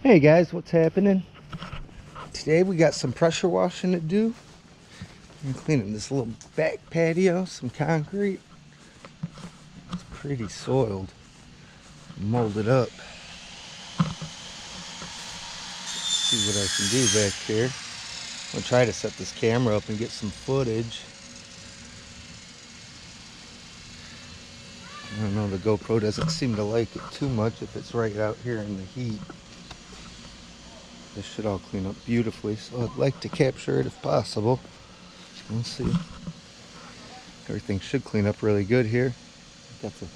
Hey guys, what's happening? Today we got some pressure washing to do. I'm cleaning this little back patio, some concrete. It's pretty soiled, molded up. See what I can do back here. I'm gonna try to set this camera up and get some footage. I don't know, the GoPro doesn't seem to like it too much if it's right out here in the heat. This should all clean up beautifully, so I'd like to capture it if possible. Let's see. Everything should clean up really good here. Got the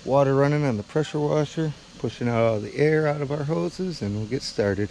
water running on the pressure washer, pushing out all the air out of our hoses, and we'll get started.